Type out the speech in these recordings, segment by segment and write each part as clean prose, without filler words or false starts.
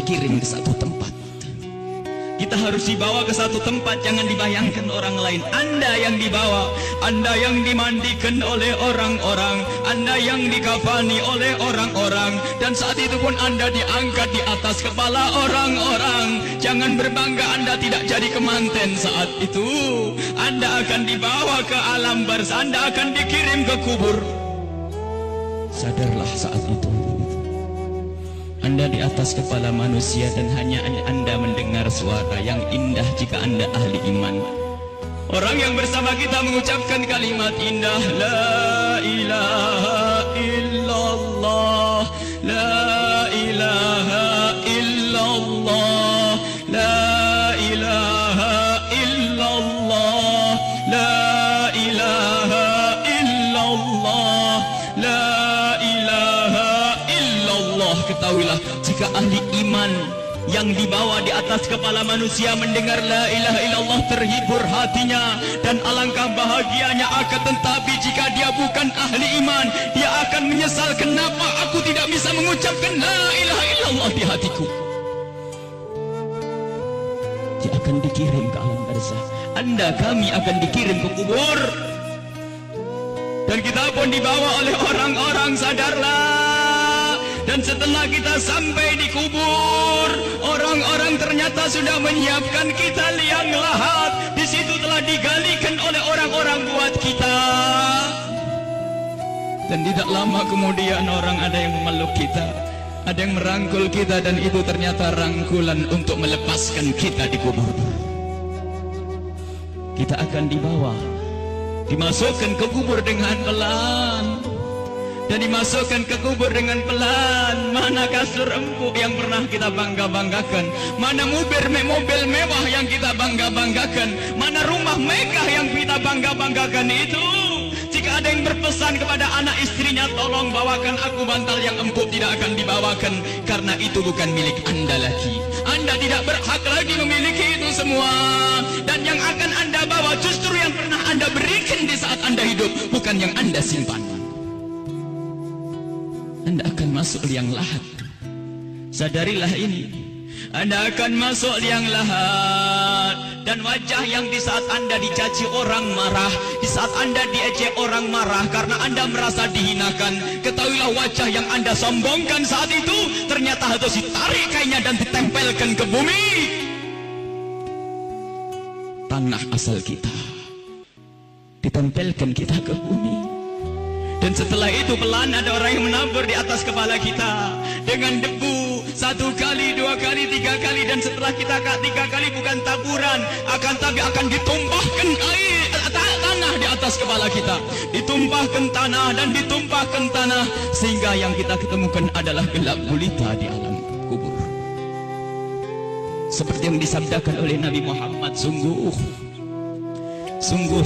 dikirim ke satu tempat. Kita harus dibawa ke satu tempat, jangan dibayangkan orang lain. Anda yang dibawa, Anda yang dimandikan oleh orang-orang, Anda yang dikafani oleh orang-orang, dan saat itu pun Anda diangkat di atas kepala orang-orang. Jangan berbangga Anda tidak jadi kemanten saat itu. Anda akan dibawa ke alam barzah, Anda akan dikirim ke kubur. Sadarlah saat itu Anda di atas kepala manusia dan hanya Anda mendengar suara yang indah jika Anda ahli iman. Orang yang bersama kita mengucapkan kalimat indah, La ilaha illallah, La ilaha illallah, La ilaha illallah, La ilaha illallah, La ilaha illallah. Ketahuilah, jika ahli iman yang dibawa di atas kepala manusia mendengar la ilaha illallah, terhibur hatinya dan alangkah bahagianya. Akan tetapi jika dia bukan ahli iman, dia akan menyesal, kenapa aku tidak bisa mengucapkan la ilaha illallah di hatiku. Dia akan dikirim ke alam barzah. Anda, kami akan dikirim ke kubur, dan kita pun dibawa oleh orang-orang. Sadarlah. Dan setelah kita sampai di kubur, orang-orang ternyata sudah menyiapkan kita liang lahat. Di situ telah digalikan oleh orang-orang buat kita. Dan tidak lama kemudian orang ada yang memeluk kita, ada yang merangkul kita, dan itu ternyata rangkulan untuk melepaskan kita di kubur. Kita akan dibawa, dimasukkan ke kubur dengan pelan. Dan dimasukkan ke kubur dengan pelan. Mana kasur empuk yang pernah kita bangga-banggakan? Mana mobil mewah yang kita bangga-banggakan? Mana rumah megah yang kita bangga-banggakan itu? Jika ada yang berpesan kepada anak istrinya, tolong bawakan aku bantal yang empuk, tidak akan dibawakan, karena itu bukan milik Anda lagi. Anda tidak berhak lagi memiliki itu semua. Dan yang akan Anda bawa justru yang pernah Anda berikan di saat Anda hidup, bukan yang Anda simpan. Anda akan masuk liang lahat. Sadarilah ini. Anda akan masuk liang lahat. Dan wajah yang di saat Anda dicaci orang marah, di saat Anda diejek orang marah karena Anda merasa dihinakan, ketahuilah wajah yang Anda sombongkan saat itu ternyata harus ditarik kainnya dan ditempelkan ke bumi, tanah asal kita. Ditempelkan kita ke bumi. Dan setelah itu pelan ada orang yang menabur di atas kepala kita dengan debu, 1 kali, 2 kali, 3 kali, dan setelah kita 3 kali bukan taburan, tapi akan ditumpahkan air tanah di atas kepala kita, ditumpahkan tanah dan ditumpahkan tanah, sehingga yang kita ketemukan adalah gelap gulita di alam kubur. Seperti yang disabdakan oleh Nabi Muhammad, sungguh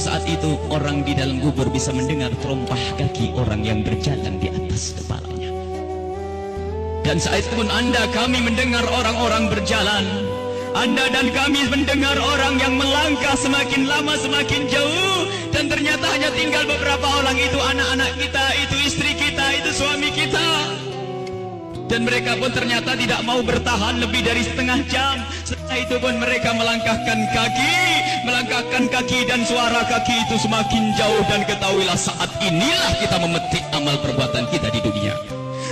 saat itu orang di dalam kubur bisa mendengar terompah kaki orang yang berjalan di atas kepalanya. Dan saat itu pun Anda, kami mendengar orang-orang berjalan. Anda dan kami mendengar orang yang melangkah semakin lama semakin jauh. Dan ternyata hanya tinggal beberapa orang, itu anak-anak kita, itu istri kita, itu suami kita. Dan mereka pun ternyata tidak mau bertahan lebih dari setengah jam. Setelah itu pun mereka melangkahkan kaki, dan suara kaki itu semakin jauh. Dan ketahuilah, saat inilah kita memetik amal perbuatan kita di dunia.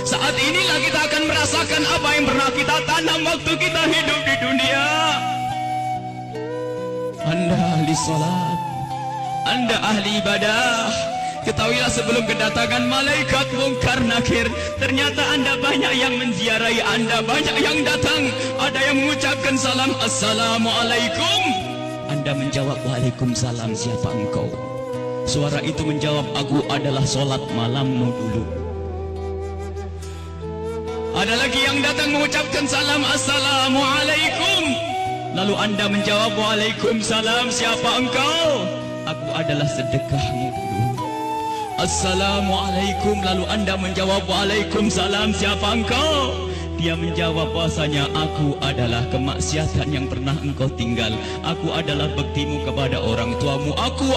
Saat inilah kita akan merasakan apa yang pernah kita tanam waktu kita hidup di dunia. Anda ahli salat, Anda ahli ibadah, ketahuilah sebelum kedatangan malaikat mungkar nakir, ternyata Anda banyak yang menziarahi Anda, banyak yang datang. Ada yang mengucapkan salam, Assalamualaikum. Anda menjawab, Waalaikumsalam, siapa engkau? Suara itu menjawab, aku adalah solat malammu dulu. Ada lagi yang datang mengucapkan salam, Assalamualaikum. Lalu Anda menjawab, Waalaikumsalam, siapa engkau? Aku adalah sedekahmu dulu. Assalamualaikum. Lalu Anda menjawab, Waalaikumsalam, siapa engkau? Dia menjawab bahasanya, aku adalah kemaksiatan yang pernah engkau tinggal. Aku adalah baktimu kepada orang tuamu. Aku,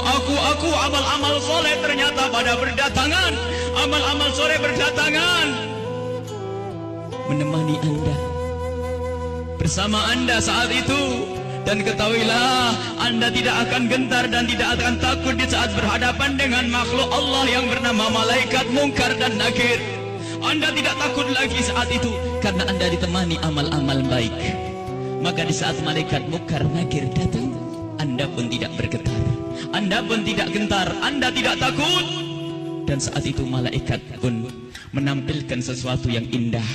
amal-amal soleh ternyata pada berdatangan. Amal-amal soleh berdatangan menemani Anda. bersama Anda saat itu. Dan ketahuilah, Anda tidak akan gentar dan tidak akan takut di saat berhadapan dengan makhluk Allah yang bernama malaikat Munkar dan Nakir. Anda tidak takut lagi saat itu karena Anda ditemani amal-amal baik. Maka di saat malaikat Munkar Nakir datang, Anda pun tidak bergetar, Anda pun tidak gentar, Anda tidak takut. Dan saat itu malaikat pun menampilkan sesuatu yang indah.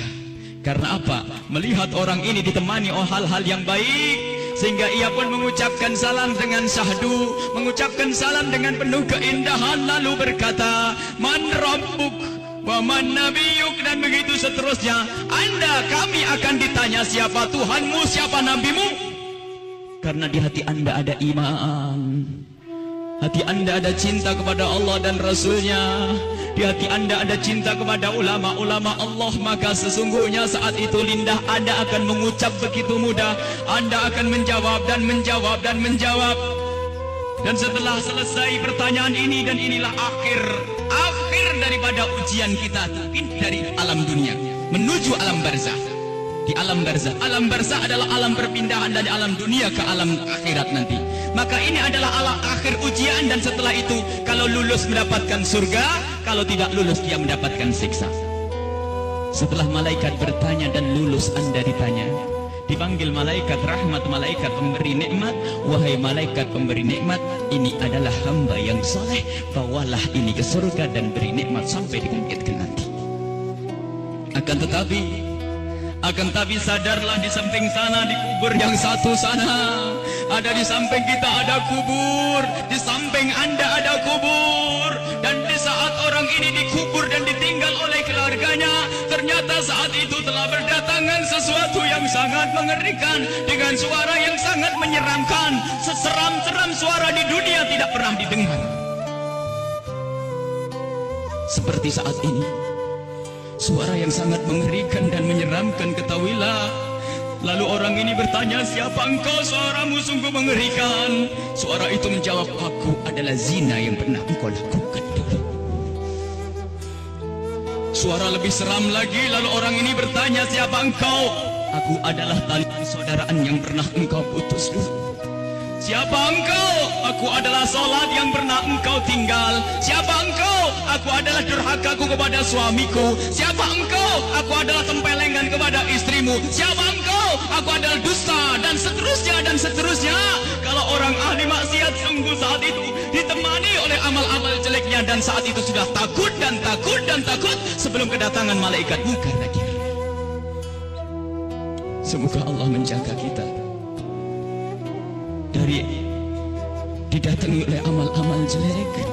Karena apa? Melihat orang ini ditemani oleh hal-hal yang baik, sehingga ia pun mengucapkan salam dengan syahdu, mengucapkan salam dengan penuh keindahan, lalu berkata, Man Rabbuk wa man nabiyuk, dan begitu seterusnya. Anda, kami akan ditanya siapa Tuhanmu, siapa nabimu. Karena di hati Anda ada iman, hati Anda ada cinta kepada Allah dan Rasulnya, di hati Anda ada cinta kepada ulama-ulama Allah. Maka sesungguhnya saat itu lidah Anda akan mengucap begitu mudah. Anda akan menjawab dan menjawab dan menjawab. Dan setelah selesai pertanyaan ini, dan inilah akhir daripada ujian kita dari alam dunia menuju alam barzah. Di alam barzah, alam barzah adalah alam perpindahan dari alam dunia ke alam akhirat nanti. Maka ini adalah alam akhir ujian, dan setelah itu kalau lulus mendapatkan surga, kalau tidak lulus dia mendapatkan siksa. Setelah malaikat bertanya dan lulus, Anda ditanya, dipanggil malaikat rahmat, malaikat pemberi nikmat. Wahai malaikat pemberi nikmat, ini adalah hamba yang soleh, bawalah ini ke surga dan beri nikmat sampai dibangkitkan nanti. Akan tapi sadarlah, di samping sana, di kubur yang satu sana, ada di samping kita ada kubur, di samping Anda ada kubur. Dan di saat orang ini dikubur dan ditinggal oleh keluarganya, ternyata saat itu telah berdatangan sesuatu yang sangat mengerikan, dengan suara yang sangat menyeramkan. Seseram-seram suara di dunia tidak pernah didengar seperti saat ini. Suara yang sangat mengerikan dan menyeramkan, ketahuilah. Lalu orang ini bertanya, siapa engkau? Suaramu sungguh mengerikan. Suara itu menjawab, aku adalah zina yang pernah engkau lakukan dulu. Suara lebih seram lagi, lalu orang ini bertanya, siapa engkau? Aku adalah tali persaudaraan yang pernah engkau putus dulu. Siapa engkau? Aku adalah salat yang pernah engkau tinggal. Siapa engkau? Aku adalah durhakaku kepada suamiku. Siapa engkau? Aku adalah tempelengan kepada istrimu. Siapa engkau? Aku adalah dusta, dan seterusnya dan seterusnya. Kalau orang ahli maksiat sungguh saat itu ditemani oleh amal-amal jeleknya, dan saat itu sudah takut dan takut dan takut sebelum kedatangan malaikat Munkar Nakir. Semoga Allah menjaga kita dari didatangi oleh amal-amal jelek.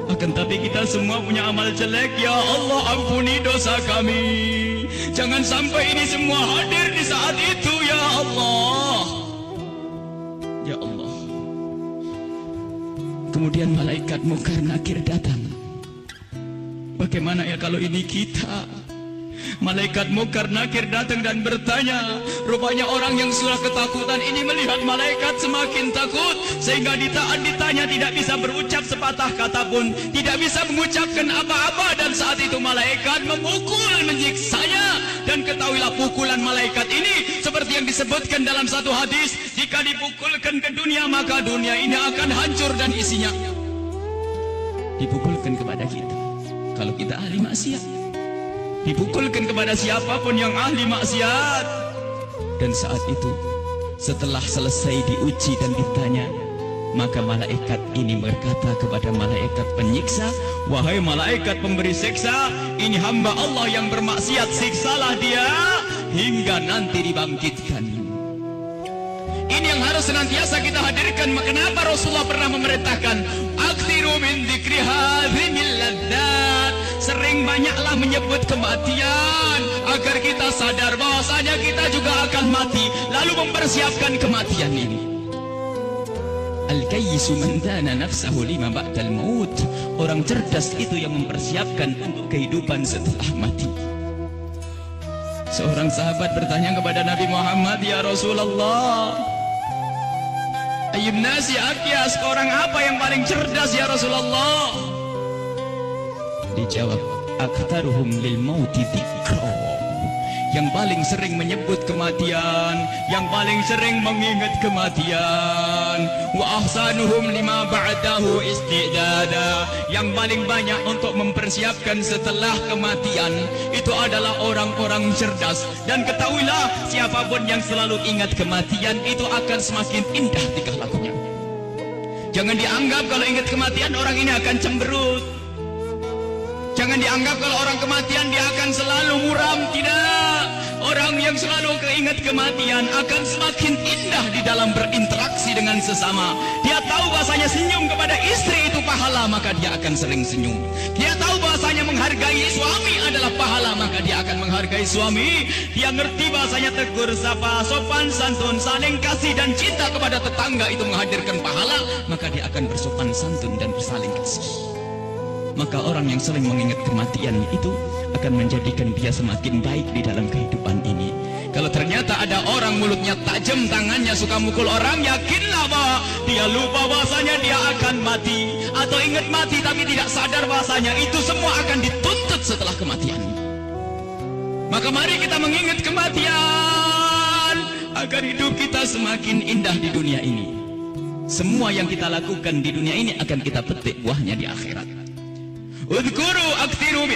Akan tapi kita semua punya amal jelek. Ya Allah, ampuni dosa kami. Jangan sampai ini semua hadir di saat itu, ya Allah. Ya Allah. Kemudian malaikat Munkar Nakir datang. Bagaimana ya kalau ini kita? Malaikat Munkar Nakir datang dan bertanya. Rupanya orang yang sudah ketakutan ini melihat malaikat semakin takut, sehingga ditanya tidak bisa berucap sepatah kata pun, tidak bisa mengucapkan apa-apa. Dan saat itu malaikat memukul, menyiksanya. Dan ketahuilah, pukulan malaikat ini seperti yang disebutkan dalam satu hadis, jika dipukulkan ke dunia, maka dunia ini akan hancur dan isinya. Dipukulkan kepada kita kalau kita ahli maksiat, dipukulkan kepada siapapun yang ahli maksiat. Dan saat itu setelah selesai diuji dan ditanya, maka malaikat ini berkata kepada malaikat penyiksa, wahai malaikat pemberi siksa, ini hamba Allah yang bermaksiat, siksalah dia hingga nanti dibangkitkan. Ini yang harus senantiasa kita hadirkan. Kenapa Rasulullah pernah memerintahkan, aktsiru min dzikri hadzimil ladzat, sering banyaklah menyebut kematian, agar kita sadar bahwasanya kita juga akan mati, lalu mempersiapkan kematian ini. Al-kayyisu man dana nafsahu lima ba'dal maut. Orang cerdas itu yang mempersiapkan untuk kehidupan setelah mati. Seorang sahabat bertanya kepada Nabi Muhammad, ya Rasulullah, ayyun nasi akyas, orang apa yang paling cerdas ya Rasulullah? Dijawab, aktaruhum lil mauti dzikra, yang paling sering menyebut kematian, yang paling sering mengingat kematian. Wa ahsanuhum lima ba'dahu istidada, yang paling banyak untuk mempersiapkan setelah kematian itu adalah orang-orang cerdas. Dan ketahuilah, siapapun yang selalu ingat kematian itu akan semakin indah tingkah lakunya. Jangan dianggap kalau ingat kematian orang ini akan cemberut. Jangan dianggap kalau orang kematian dia akan selalu muram. Tidak. Orang yang selalu keingat kematian akan semakin indah di dalam berinteraksi dengan sesama. Dia tahu bahasanya senyum kepada istri itu pahala, maka dia akan sering senyum. Dia tahu bahasanya menghargai suami adalah pahala, maka dia akan menghargai suami. Dia ngerti bahasanya tegur sapa, sopan santun, saling kasih dan cinta kepada tetangga itu menghadirkan pahala, maka dia akan bersopan santun dan bersaling kasih. Maka orang yang sering mengingat kematian itu akan menjadikan dia semakin baik di dalam kehidupan ini. Kalau ternyata ada orang mulutnya tajam, tangannya suka mukul orang, yakinlah bahwa dia lupa bahasanya dia akan mati, atau ingat mati tapi tidak sadar bahasanya itu semua akan dituntut setelah kematian. Maka mari kita mengingat kematian agar hidup kita semakin indah di dunia ini. Semua yang kita lakukan di dunia ini akan kita petik buahnya di akhirat. Udhkuru aktiru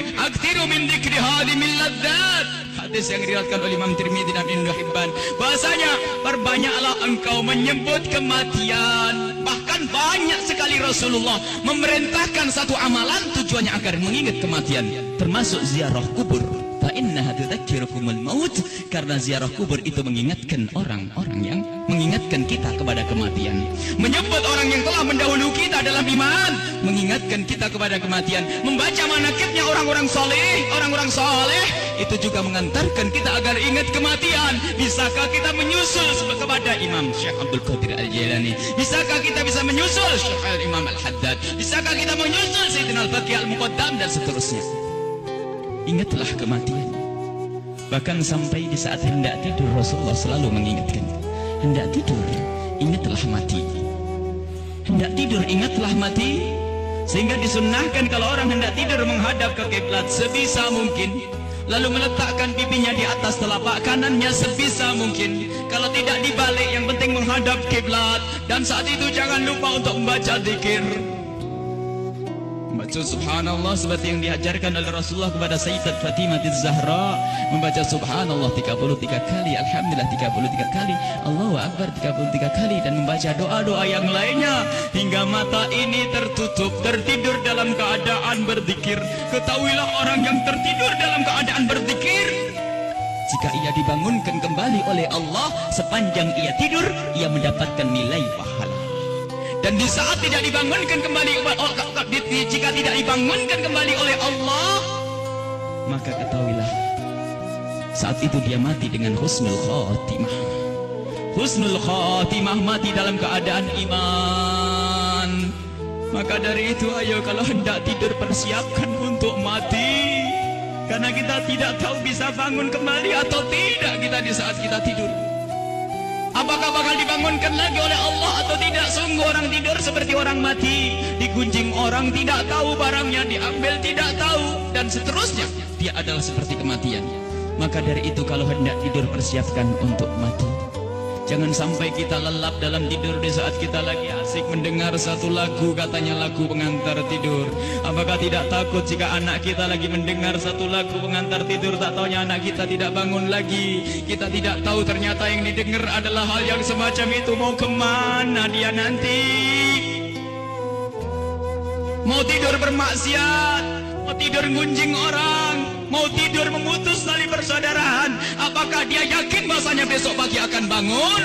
min dzikri hadimil ladzat. Hadis yang diriwayatkan oleh Imam Tirmidzi dan Ibnu Hibban. Bahasanya, perbanyaklah engkau menyebut kematian. Bahkan banyak sekali Rasulullah memerintahkan satu amalan tujuannya agar mengingat kematian, termasuk ziarah kubur. Fa innaha tudzakirukumul maut, karena ziarah kubur itu mengingatkan orang-orang yang mengingatkan kita kepada kematian. Menyebut orang yang telah mendahului kita dalam iman, mengingatkan kita kepada kematian. Membaca manaqibnya orang-orang soleh, itu juga mengantarkan kita agar ingat kematian. Bisakah kita menyusul kepada Imam Syekh Abdul Qadir Al-Jailani? Bisakah kita bisa menyusul Syekh Al-Imam Al-Haddad? Bisakah kita menyusul Sayyidina Al-Baqi Al-Muqaddam dan seterusnya? Ingatlah kematian. Bahkan sampai di saat hendak tidur Rasulullah selalu mengingatkan, hendak tidur ingatlah mati, hendak tidur ingatlah mati. Sehingga disunnahkan kalau orang hendak tidur menghadap ke kiblat sebisa mungkin, lalu meletakkan pipinya di atas telapak kanannya sebisa mungkin. Kalau tidak dibalik, yang penting menghadap kiblat. Dan saat itu jangan lupa untuk membaca zikir, membaca subhanallah seperti yang diajarkan oleh Rasulullah kepada Sayyidat Fatimah Az-Zahra, membaca subhanallah 33 kali, alhamdulillah 33 kali, Allahu Akbar 33 kali, dan membaca doa-doa yang lainnya hingga mata ini tertutup, tertidur dalam keadaan berzikir. Ketahuilah orang yang tertidur dalam keadaan berzikir, jika ia dibangunkan kembali oleh Allah sepanjang ia tidur, ia mendapatkan nilai pahala. Dan di saat tidak dibangunkan kembali, jika tidak dibangunkan kembali oleh Allah, maka ketahuilah saat itu dia mati dengan husnul khatimah. Husnul khatimah, mati dalam keadaan iman. Maka dari itu, ayo kalau hendak tidur persiapkan untuk mati, karena kita tidak tahu bisa bangun kembali atau tidak kita di saat kita tidur. Apakah bakal dibangunkan lagi oleh Allah atau tidak? Sungguh orang tidur seperti orang mati. Digunjing orang, tidak tahu barangnya, diambil tidak tahu, dan seterusnya. Dia adalah seperti kematian. Maka dari itu kalau hendak tidur persiapkan untuk mati. Jangan sampai kita lelap dalam tidur di saat kita lagi asik mendengar satu lagu, katanya lagu pengantar tidur. Apakah tidak takut jika anak kita lagi mendengar satu lagu pengantar tidur, tak taunya anak kita tidak bangun lagi? Kita tidak tahu ternyata yang didengar adalah hal yang semacam itu. Mau kemana dia nanti? Mau tidur bermaksiat, mau tidur gunjing orang, mau tidur memutus tali persaudaraan. Apakah dia yakin bahasanya besok pagi akan bangun?